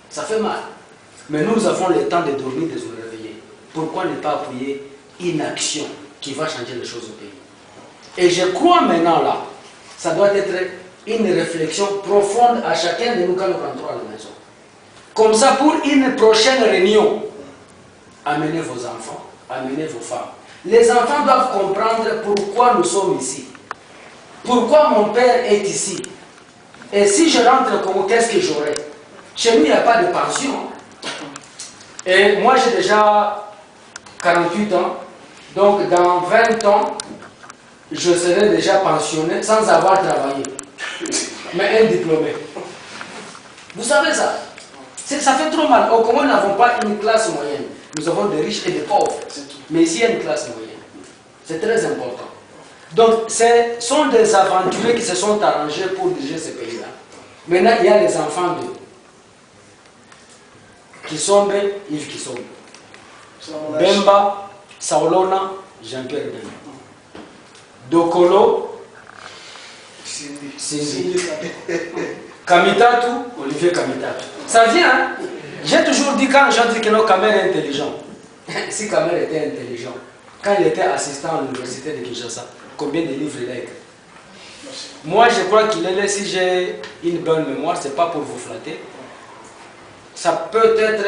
Ça fait mal. Mais nous avons le temps de dormir, de nous réveiller. Pourquoi ne pas appuyer une action qui va changer les choses au pays? Et je crois maintenant là, ça doit être une réflexion profonde à chacun de nous quand nous rentrons à la maison. Comme ça, pour une prochaine réunion, amenez vos enfants, amenez vos femmes. Les enfants doivent comprendre pourquoi nous sommes ici. Pourquoi mon père est ici. Et si je rentre au Congo, qu'est-ce que j'aurai? Chez nous, il n'y a pas de pension. Et moi, j'ai déjà 48 ans. Donc, dans 20 ans, je serai déjà pensionné sans avoir travaillé. Mais un diplômé. Vous savez ça? Ça fait trop mal. Au Congo, nous n'avons pas une classe moyenne. Nous avons des riches et des pauvres. Mais ici, il y a une classe moyenne. C'est très important. Donc, ce sont des aventuriers qui se sont arrangés pour diriger ce pays-là. Maintenant, il y a les enfants d'eux. Kisombe, Yves Kisombe. Bemba, Saolona, Jean-Pierre Bemba. Dokolo, Cindy. Kamitatu, Olivier Kamitatu. Ça vient, hein? J'ai toujours dit, quand les gens disent que nos Kamer est intelligent, si Kamer était intelligent, quand il était assistant à l'université de Kinshasa, combien de livres il a écrit? Moi, je crois qu'il est là, si j'ai une bonne mémoire, ce n'est pas pour vous flatter. Ça peut être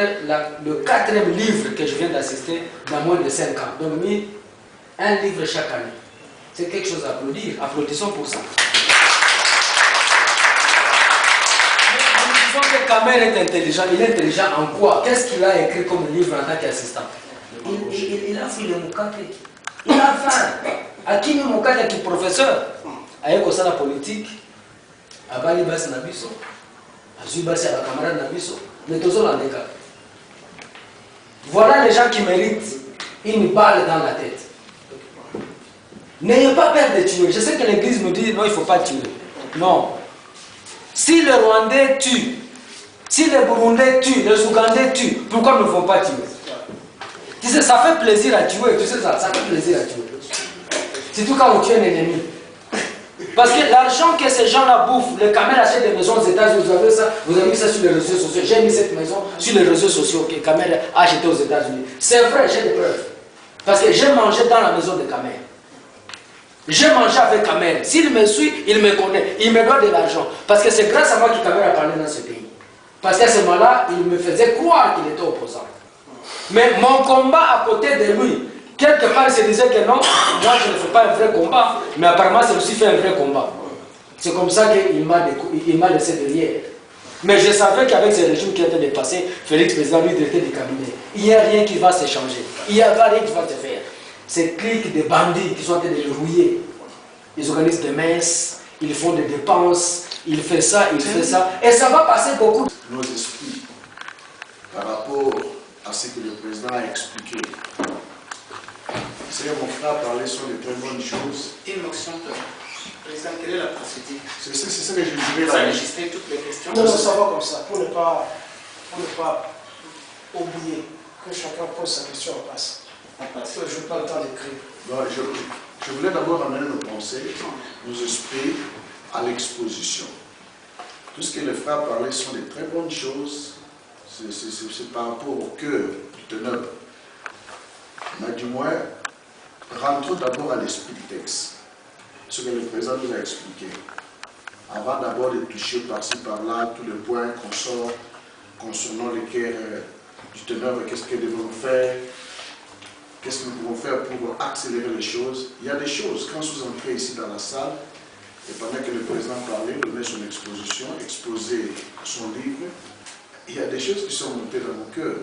le 4e livre que je viens d'assister dans moins de 5 ans. Donc, un livre chaque année. C'est quelque chose à applaudir. Applaudissons pour ça. Disons que Kamer est intelligent. Il est intelligent en quoi? Qu'est-ce qu'il a écrit comme livre en tant qu'assistant? Il a fait le Mokate. Il a faim. Akimi Mokate qui est professeur. Avec la politique. Abali Basi Nabiso. Azu Basi à la camarade Nabiso. Mais tous les cas. Voilà les gens qui méritent une balle dans la tête. N'ayez pas peur de tuer. Je sais que l'église nous dit non, il ne faut pas tuer. Non. Si le Rwandais tue, si les Burundais tuent, les Ougandais tuent, pourquoi nous ne faut pas tuer? Tu sais, ça fait plaisir à tuer. Tu sais ça fait plaisir à tuer. Surtout quand on tue un ennemi. Parce que l'argent que ces gens-là bouffent, les Kamer achètent des maisons aux États-Unis, vous avez vu ça sur les réseaux sociaux. J'ai mis cette maison sur les réseaux sociaux que Kamer a acheté aux États-Unis. C'est vrai, j'ai des preuves. Parce que j'ai mangé dans la maison de Kamer. J'ai mangé avec Kamer. S'il me suit, il me connaît. Il me doit de l'argent. Parce que c'est grâce à moi que Kamer a parlé dans ce pays. Parce qu'à ce moment-là, il me faisait croire qu'il était opposant. Mais mon combat à côté de lui, quelque part, il se disait que non, moi je ne fais pas un vrai combat, mais apparemment, c'est aussi fait un vrai combat. C'est comme ça qu'il m'a laissé derrière. Mais je savais qu'avec ces régimes qui étaient dépassés, Félix Président lui directeur du cabinet, il n'y a rien qui va se changer. Il n'y a rien qui va se faire. Ces clics de bandits qui sont en train de le rouiller. Ils organisent des messes, ils font des dépenses, ils font ça, ils font ça. Et ça va passer beaucoup. Nos esprits, par rapport à ce que le président a expliqué. C'est mon frère parlait sur de très bonnes choses. Une motion, président, quelle est la procédure? C'est ce que je dirais Vous là. enregistrez toutes les questions? Non, ça va comme ça, pour ne pas oublier que chacun pose sa question en passe. Je n'ai pas le temps d'écrire. Je voulais d'abord amener nos pensées, nos esprits à l'exposition. Tout ce que les frères parlaient sont de très bonnes choses. C'est par rapport au cœur du teneur. Mais du moins, rentrons d'abord à l'esprit du texte. Ce que le président nous a expliqué. Avant d'abord de toucher par-ci par-là tous les points qu'on sort concernant lesquels du teneur, qu'est-ce que devons nous faire, qu'est-ce que nous pouvons faire pour accélérer les choses. Il y a des choses, quand vous entrez ici dans la salle, et pendant que le président parlait, donnait son exposition, exposait son livre, il y a des choses qui sont montées dans mon cœur.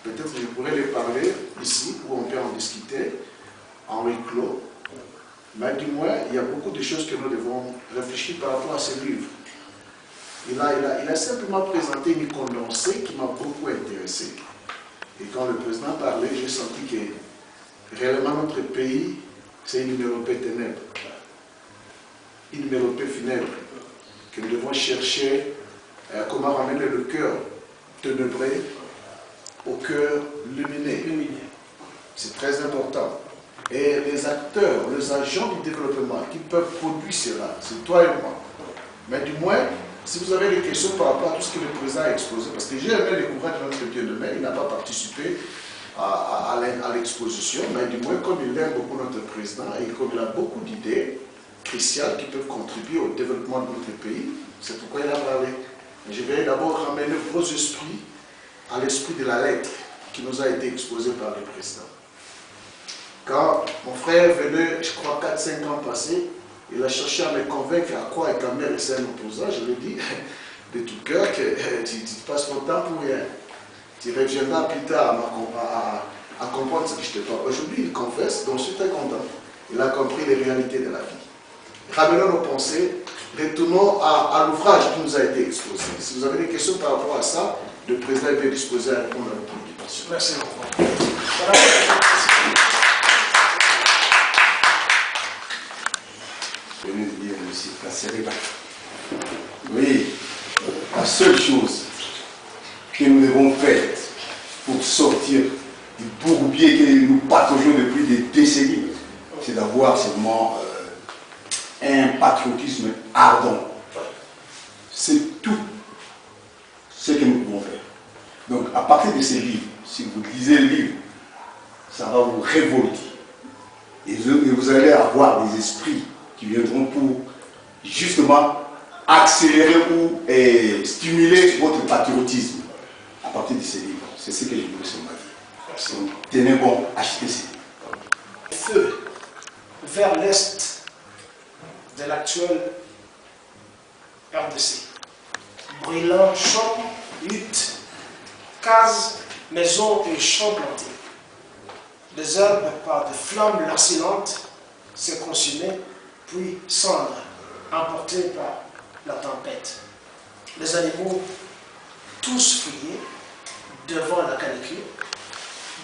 Peut-être que je pourrais les parler ici, où on peut en discuter, en huis clos. Mais du moins, il y a beaucoup de choses que nous devons réfléchir par rapport à ce livre. Il a simplement présenté une condensée qui m'a beaucoup intéressé. Et quand le président parlait, j'ai senti que réellement notre pays, c'est une mélopée ténèbres. Une mélopée funèbre. Que nous devons chercher comment ramener le cœur ténébré au cœur lumineux. C'est très important. Et les acteurs, les agents du développement qui peuvent produire cela, c'est toi et moi. Mais du moins, Si vous avez des questions par rapport à tout ce que le président a exposé, parce que j'ai aimé découvrir notre bien-aimé, il n'a pas participé à l'exposition, mais du moins, comme il aime beaucoup notre président et comme il a beaucoup d'idées cruciales qui peuvent contribuer au développement de notre pays, c'est pourquoi il a parlé. Je vais d'abord ramener vos esprits à l'esprit de la lettre qui nous a été exposée par le président. Quand mon frère venait, je crois 4-5 ans passés, il a cherché à me convaincre à quoi est ta mère et c'est un opposant. Je lui ai dit de tout cœur que tu passes ton temps pour rien. Tu reviendras plus tard à comprendre ce que je te parle. Aujourd'hui, il confesse, donc je suis très content. Il a compris les réalités de la vie. Ramenons nos pensées, retournons à l'ouvrage qui nous a été exposé. Si vous avez des questions par rapport à ça, le président est bien disposé à répondre à vos préoccupations. Merci beaucoup. Venez de dire, monsieur Kasseriba. Oui, la seule chose que nous devons faire pour sortir du bourbier que nous partageons depuis des décennies, c'est d'avoir seulement un patriotisme ardent. C'est tout ce que nous pouvons faire. Donc, à partir de ces livres, si vous lisez le livre, ça va vous révolter. Et vous allez avoir des esprits qui viendront pour justement accélérer ou stimuler votre patriotisme à partir de ces livres. C'est ce que je voulais sur ma vie. Donc, tenez bon, achetez ces livres. Feu vers l'est de l'actuel RDC. Brûlant champs, huttes, cases, maisons et champs plantés. Les herbes par des flammes lancinantes se consumaient, puis cendres, emportés par la tempête. Les animaux, tous fouillés, devant la canicule,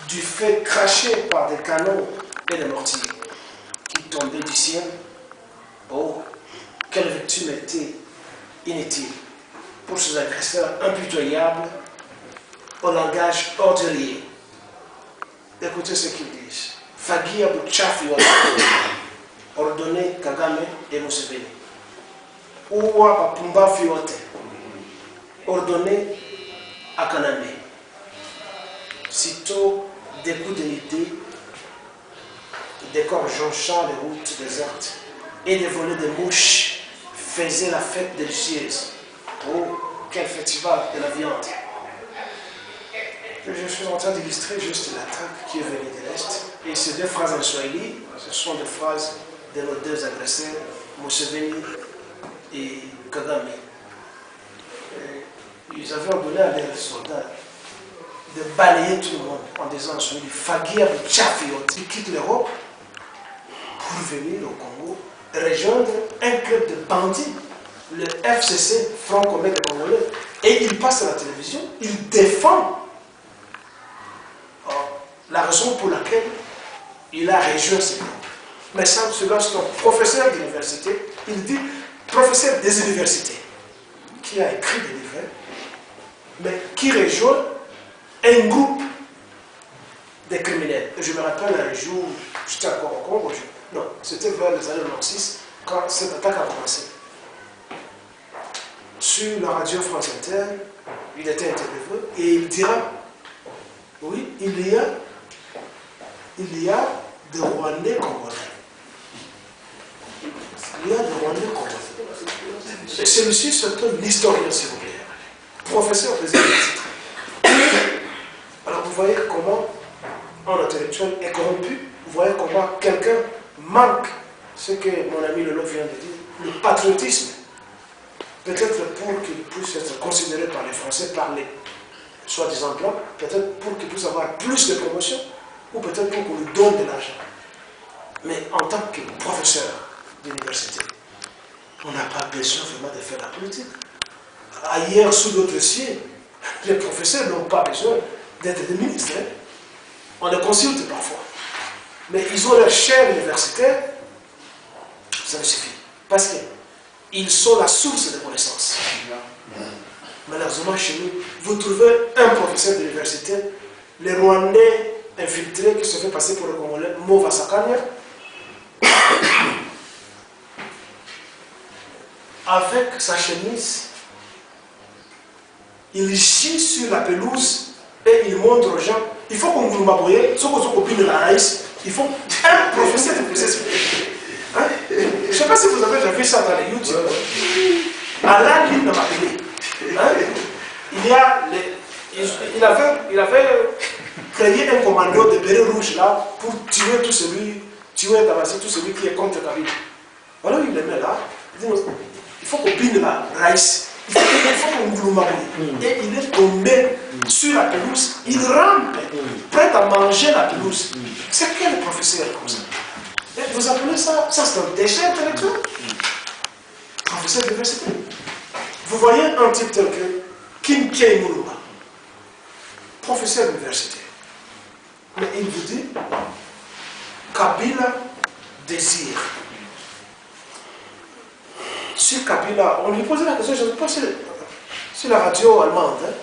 du feu craché par des canons et des mortiers qui tombaient du ciel. Oh, quelle victime était inutile pour ces agresseurs impitoyables au langage ordurier. Écoutez ce qu'ils disent. Fagia Buchafi ordonné Kagame et Museveni. Ouwa Papumba Fiote ordonné à Kaname. Sitôt des coups de l'idée, des corps jonchant les routes désertes et des volées de mouches faisaient la fête délicieuse. Oh, quel festival de la viande! Je suis en train d'illustrer juste l'attaque qui est venue de l'Est. Et ces deux phrases en Swahili, ce sont des phrases de nos deux agresseurs, Museveni et Kagame. Ils avaient ordonné à leurs soldats de balayer tout le monde en disant en Swahili, Fagia Buchafiot, ils quittent l'Europe pour venir au Congo rejoindre un club de bandits, le FCC, Front commun des Congolais. Et ils passent à la télévision, ils défendent la raison pour laquelle il a rejoint ce groupe. Mais ça, c'est lorsqu'un professeur d'université, il dit professeur des universités, qui a écrit des livres, mais qui rejoint un groupe de criminels. Et je me rappelle un jour, j'étais encore au Congo, non, c'était vers les années 96, quand cette attaque a commencé. Sur la radio France Inter, il était interviewé et il dira, oui, il y a des Rwandais congolais. Il y a des Rwandais congolais. Et celui-ci, c'est un historien, s'il vous plaît, professeur des universités. Alors vous voyez comment un intellectuel est corrompu, vous voyez comment quelqu'un manque ce que mon ami Lolo vient de dire, le patriotisme. Peut-être pour qu'il puisse être considéré par les Français, par les soi-disant blancs, peut-être pour qu'il puisse avoir plus de promotion, ou peut-être pour qu'on lui donne de l'argent. Mais en tant que professeur d'université, on n'a pas besoin vraiment de faire la politique. Ailleurs, sous d'autres cieux, les professeurs n'ont pas besoin d'être des ministres. Hein. On les consulte parfois. Mais ils ont leur chaire universitaire, ça ne suffit. Parce qu'ils sont la source de connaissances. Malheureusement, chez nous, vous trouvez un professeur d'université, les Rwandais infiltrés qui se fait passer pour le Congolais, Mova Sakanya, avec sa chemise il gît sur la pelouse et il montre aux gens, il faut qu'on vous m'abouille, ce qu'on copine de la raïs, il faut un professeur de vous expliquer. Hein? Je ne sais pas si vous avez déjà vu ça dans les YouTube. Alain Lim Namakele. Hein? Il avait créé un commando de bérets rouges là pour tuer tout celui, tabasser tout celui qui est contre Kabila. Alors il le met là, il dit il faut qu'on bine la raïs, il faut qu'on gloumaboue. Et il est tombé sur la pelouse, il rampe, prêt à manger la pelouse. C'est quel professeur comme ça? Et vous appelez ça, c'est un déchet intellectuel? Professeur d'université. Vous voyez un type tel que Kim Kei-Moulouba, professeur d'université. Mais il vous dit, Kabila désire. Sur Kabila, on lui posait la question, je ne sais pas sur la radio allemande, hein,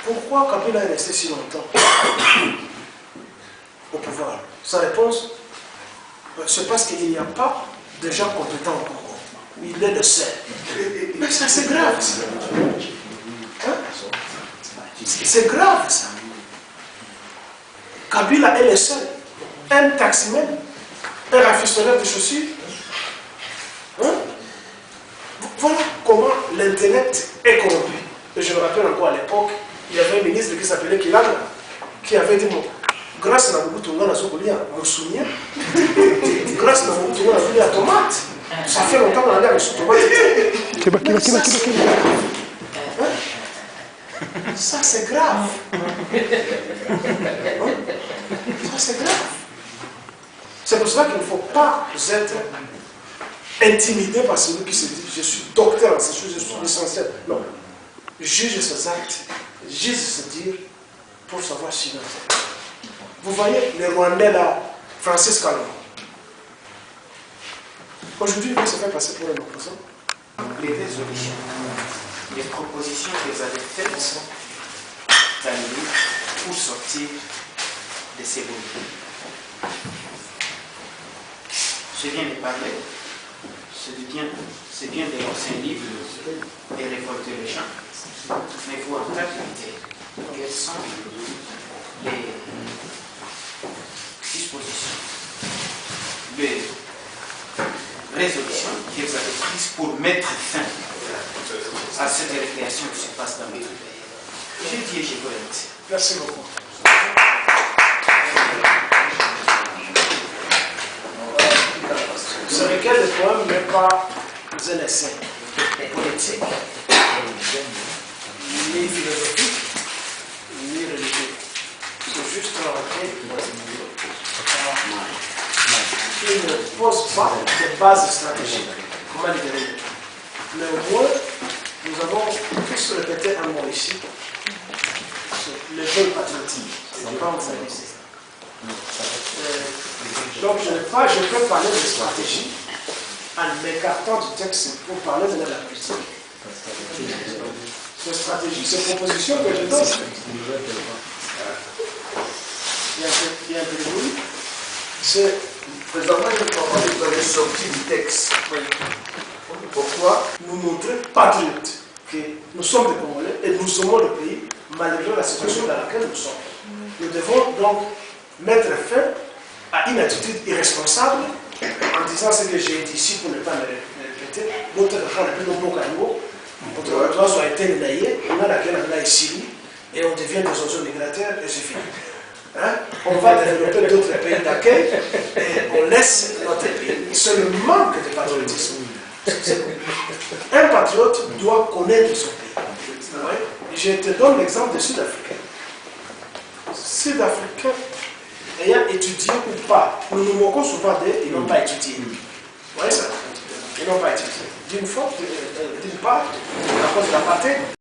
pourquoi Kabila est resté si longtemps au pouvoir? Sa réponse, c'est parce qu'il n'y a pas de gens compétents au Congo. Il est le seul. Mais ça, c'est grave, ça. Hein? C'est grave, ça. Kabila est le seul. Un taximène, un rafistonneur de chaussures. Hein? Voilà comment l'intellect est corrompu. Et je me rappelle encore à l'époque, il y avait un ministre qui s'appelait Kilanga, qui avait dit grâce à Mobutu Ngana Sokolia, on se souvient, grâce à Mobutu Ngana Sokolia, tomate. Ça fait longtemps qu'on a allé sur tomate. Ça c'est grave. Ça c'est grave. C'est pour cela qu'il ne faut pas être intimidé par celui qui se dit je suis docteur en ces choses, je suis licencié. Non. Juge ses actes, juge se dire pour savoir si non. Vous voyez les Rwandais là, Francis Kalongo. Aujourd'hui, il se fait passer pour un opposant. Les résolutions, les propositions que vous avez faites dans le livre pour sortir de ces boules. Je viens de parler, c'est bien de lancer un livre et récolter les gens. Mais vous, en tant que quelles sont les dispositions, les résolutions que vous avez prises pour mettre fin à cette récréation qui se passe dans notre pays? Je dis et je vous remercie. Merci beaucoup. Ce recueil de poèmes n'est pas un essai politique, ni philosophique, ni religieux. C'est juste un recueil qui ne pose pas de base stratégique. Comment le dire? Mais au moins, nous avons tous répété un mot ici. Le vol patriotique. C'est pas vous avez ça. Donc je peux parler de stratégie en m'écartant du texte pour parler de la politique. C'est stratégie, c'est proposition que je donne. Il y a un peu de bruit. C'est Présentement, vous avez sorti du texte. pourquoi nous montrer patriotes que nous sommes des Congolais et nous sommes le pays malgré la situation dans laquelle nous sommes. Nous devons donc mettre fin à une attitude irresponsable en disant ce que j'ai dit ici pour ne pas me répéter. Notre enfant n'est plus nombreux qu'à nous. Notre oiseau a été naillé, on a laquelle on a ici et on devient des oiseaux migrateurs et c'est fini. Hein? On va développer d'autres pays d'accueil et on laisse notre pays. C'est le manque de patriotisme. Un patriote doit connaître son pays. Je te donne l'exemple des Sud-Africains. Sud-Africains ayant étudié ou pas, nous nous moquons souvent d'eux, ils n'ont pas étudié. Vous voyez ça? Ils n'ont pas étudié. D'une part, à cause de l'apartheid.